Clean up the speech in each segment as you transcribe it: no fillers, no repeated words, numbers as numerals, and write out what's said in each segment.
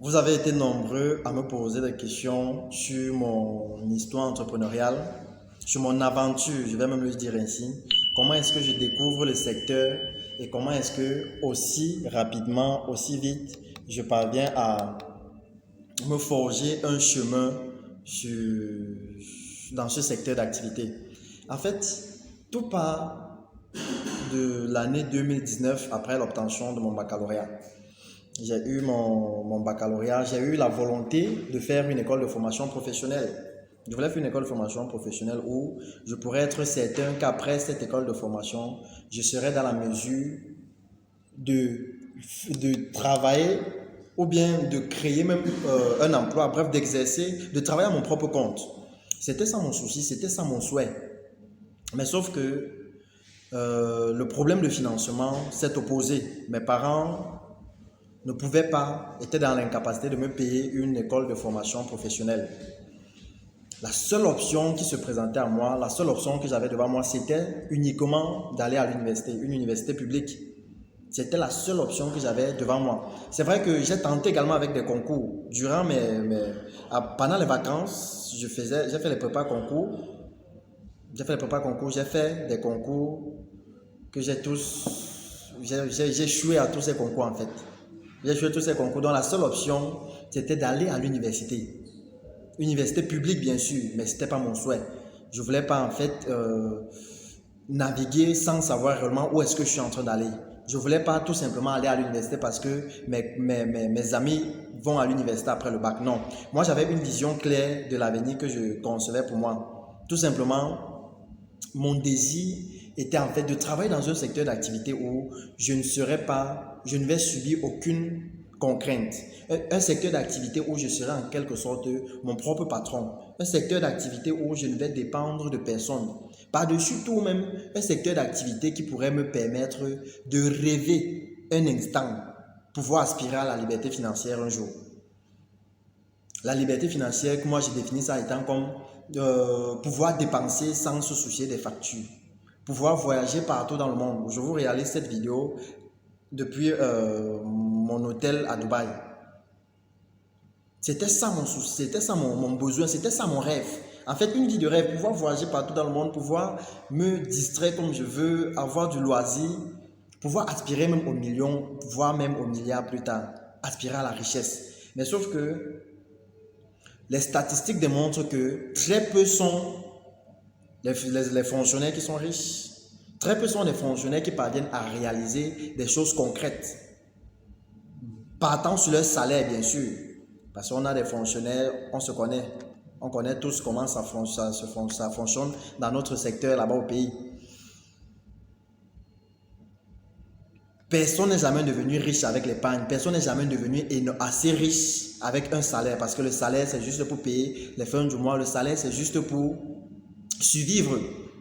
Vous avez été nombreux à me poser des questions sur mon histoire entrepreneuriale, sur mon aventure, je vais même le dire ainsi. Comment est-ce que je découvre le secteur et comment est-ce que aussi rapidement, aussi vite, je parviens à me forger un chemin dans ce secteur d'activité. En fait, tout part de l'année 2019 après l'obtention de mon baccalauréat. J'ai eu mon baccalauréat, j'ai eu la volonté de faire une école de formation professionnelle. Je voulais faire une école de formation professionnelle où je pourrais être certain qu'après cette école de formation, je serais dans la mesure de, de travailler ou bien de créer même un emploi, bref, d'exercer, de travailler à mon propre compte. C'était ça mon souci, c'était ça mon souhait. Mais sauf que le problème de financement s'est opposé. Mes parents ne pouvaient pas, étaient dans l'incapacité de me payer une école de formation professionnelle. La seule option qui se présentait à moi, la seule option que j'avais devant moi, c'était uniquement d'aller à l'université, une université publique. C'était la seule option que j'avais devant moi. C'est vrai que j'ai tenté également avec des concours. Pendant les vacances, j'ai fait les prépas concours. J'ai fait des concours que j'ai échoué à tous ces concours en fait. J'ai échoué à tous ces concours, donc la seule option, c'était d'aller à l'université. Université publique bien sûr, mais ce n'était pas mon souhait. Je ne voulais pas en fait naviguer sans savoir réellement où est-ce que je suis en train d'aller. Je ne voulais pas tout simplement aller à l'université parce que mes amis vont à l'université après le bac. Non, moi j'avais une vision claire de l'avenir que je concevais pour moi. Tout simplement, mon désir était en fait de travailler dans un secteur d'activité où je ne vais subir aucune contrainte. Un secteur d'activité où je serai en quelque sorte mon propre patron. Un secteur d'activité où je ne vais dépendre de personne. Par-dessus tout même, un secteur d'activité qui pourrait me permettre de rêver un instant, pouvoir aspirer à la liberté financière un jour. La liberté financière, que moi j'ai défini ça étant comme pouvoir dépenser sans se soucier des factures. Pouvoir voyager partout dans le monde. Je vous réalise cette vidéo depuis mon hôtel à Dubaï. C'était ça mon souci, c'était ça mon besoin, c'était ça mon rêve. En fait, une vie de rêve, pouvoir voyager partout dans le monde, pouvoir me distraire comme je veux, avoir du loisir, pouvoir aspirer même aux millions, voire même aux milliards plus tard, aspirer à la richesse. Mais sauf que les statistiques démontrent que très peu sont les fonctionnaires qui sont riches. Très peu sont les fonctionnaires qui parviennent à réaliser des choses concrètes. Partant sur leur salaire, bien sûr. Parce qu'on a des fonctionnaires, on se connaît. On connaît tous comment ça fonctionne dans notre secteur là-bas au pays. Personne n'est jamais devenu riche avec l'épargne. Personne n'est jamais devenu assez riche avec un salaire. Parce que le salaire, c'est juste pour payer les fins du mois. Le salaire, c'est juste pour survivre.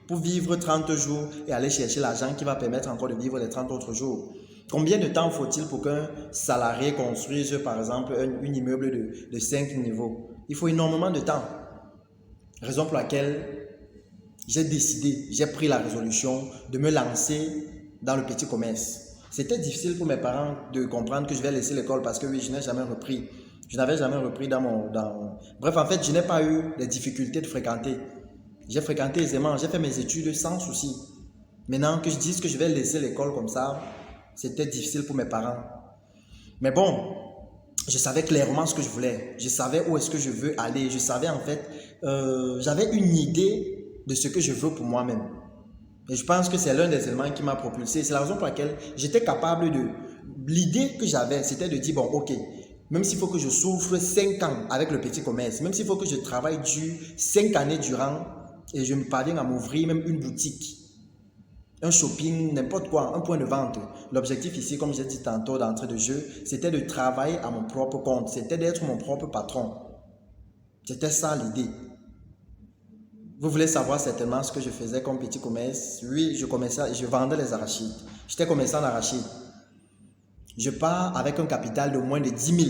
Pour vivre 30 jours et aller chercher l'argent qui va permettre encore de vivre les 30 autres jours. Combien de temps faut-il pour qu'un salarié construise, par exemple, un immeuble de 5 niveaux? Il faut énormément de temps. Raison pour laquelle j'ai pris la résolution de me lancer dans le petit commerce. C'était difficile pour mes parents de comprendre que je vais laisser l'école parce que oui, je n'ai jamais repris. Je n'avais jamais repris Bref, en fait, je n'ai pas eu les difficultés de fréquenter. J'ai fréquenté aisément, j'ai fait mes études sans souci. Maintenant que je dise que je vais laisser l'école comme ça, c'était difficile pour mes parents. Mais bon, je savais clairement ce que je voulais. Je savais où est-ce que je veux aller. Je savais en fait, j'avais une idée de ce que je veux pour moi-même. Et je pense que c'est l'un des éléments qui m'a propulsé. C'est la raison pour laquelle j'étais capable de... L'idée que j'avais, c'était de dire, bon, ok, même s'il faut que je souffre 5 ans avec le petit commerce, même s'il faut que je travaille dur 5 années durant et je me parviens à m'ouvrir même une boutique, un shopping, n'importe quoi, un point de vente. L'objectif ici, comme j'ai dit tantôt d'entrée de jeu, c'était de travailler à mon propre compte, c'était d'être mon propre patron. C'était ça l'idée. Vous voulez savoir certainement ce que je faisais comme petit commerce? Oui, je vendais les arachides. J'étais commerçant d'arachides. Je pars avec un capital de moins de 10 000.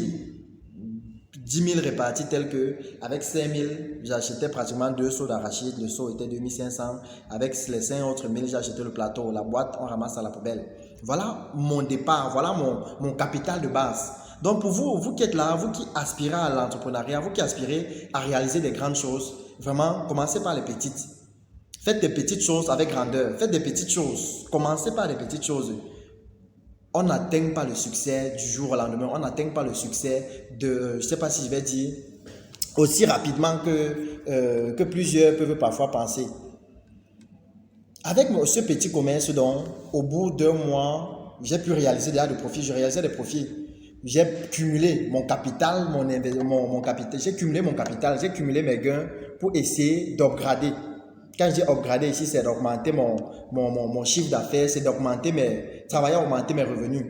10 000 répartis tels que, avec 5 000, j'achetais pratiquement 2 seaux d'arachides. Le seau était 2500. Avec les 5 autres 1000, j'achetais le plateau. La boîte, on ramasse à la poubelle. Voilà mon départ. Voilà mon capital de base. Donc pour vous, vous qui êtes là, vous qui aspirez à l'entrepreneuriat, vous qui aspirez à réaliser des grandes choses, vraiment, commencez par les petites. Faites des petites choses avec grandeur. Faites des petites choses. Commencez par les petites choses. On n'atteint pas le succès du jour au lendemain. On n'atteint pas le succès de, je ne sais pas si je vais dire, aussi rapidement que plusieurs peuvent parfois penser. Avec ce petit commerce, donc, au bout d'un mois, j'ai pu réaliser déjà des profits. Je réalisais des profits. J'ai cumulé mon capital, mon capital. J'ai cumulé mon capital, j'ai cumulé mes gains pour essayer d'upgrader. Quand je dis upgrader ici, c'est d'augmenter mon chiffre d'affaires, c'est travailler à augmenter mes revenus.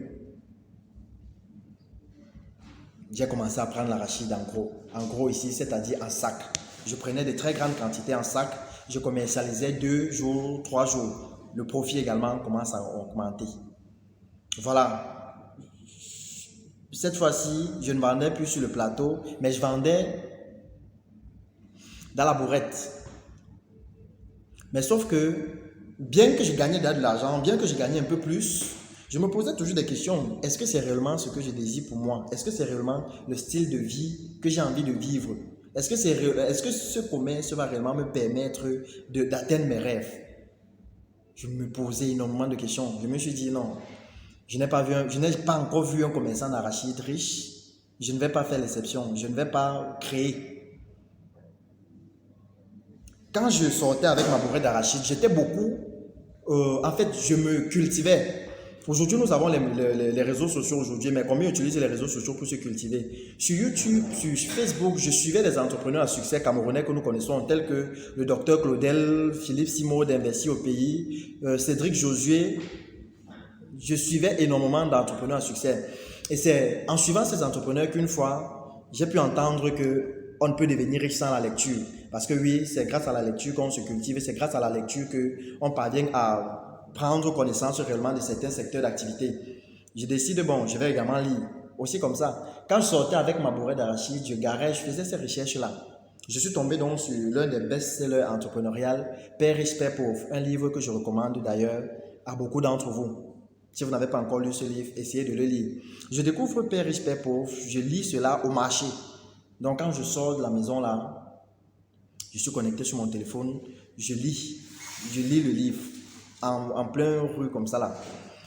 J'ai commencé à prendre l'arachide en gros. En gros ici, c'est-à-dire en sac. Je prenais de très grandes quantités en sac. Je commercialisais 2 jours, 3 jours. Le profit également commence à augmenter. Voilà. Cette fois-ci, je ne vendais plus sur le plateau, mais je vendais dans la bourrette. Mais sauf que, bien que je gagnais de l'argent, bien que je gagnais un peu plus, je me posais toujours des questions. Est-ce que c'est réellement ce que je désire pour moi? Est-ce que c'est réellement le style de vie que j'ai envie de vivre? Est-ce que ce commerce va réellement me permettre d'atteindre mes rêves? Je me posais énormément de questions. Je me suis dit non, je n'ai pas encore vu un commerçant d'arachide riche. Je ne vais pas faire l'exception. Je ne vais pas créer. Quand je sortais avec ma bourrette d'arachide, j'étais beaucoup, en fait, je me cultivais. Aujourd'hui, nous avons les réseaux sociaux aujourd'hui, mais combien utilisent les réseaux sociaux pour se cultiver? Sur YouTube, sur Facebook, je suivais des entrepreneurs à succès camerounais que nous connaissons, tels que le docteur Claudel, Philippe Simo d'Investir au pays, Cédric Josué. Je suivais énormément d'entrepreneurs à succès. Et c'est en suivant ces entrepreneurs qu'une fois, j'ai pu entendre qu'on ne peut devenir riche sans la lecture. Parce que oui, c'est grâce à la lecture qu'on se cultive, c'est grâce à la lecture qu'on parvient à prendre connaissance réellement de certains secteurs d'activité. Je décide, bon, je vais également lire. Aussi comme ça. Quand je sortais avec ma bourrette d'arachide, je garais, je faisais ces recherches-là. Je suis tombé donc sur l'un des best-sellers entrepreneuriales, Père riche, Père pauvre. Un livre que je recommande d'ailleurs à beaucoup d'entre vous. Si vous n'avez pas encore lu ce livre, essayez de le lire. Je découvre Père riche, Père pauvre, je lis cela au marché. Donc quand je sors de la maison là, je suis connecté sur mon téléphone, je lis le livre en plein rue comme ça là.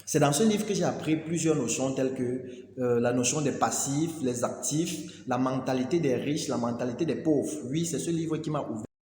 C'est dans ce livre que j'ai appris plusieurs notions telles que la notion des passifs, les actifs, la mentalité des riches, la mentalité des pauvres. Oui, c'est ce livre qui m'a ouvert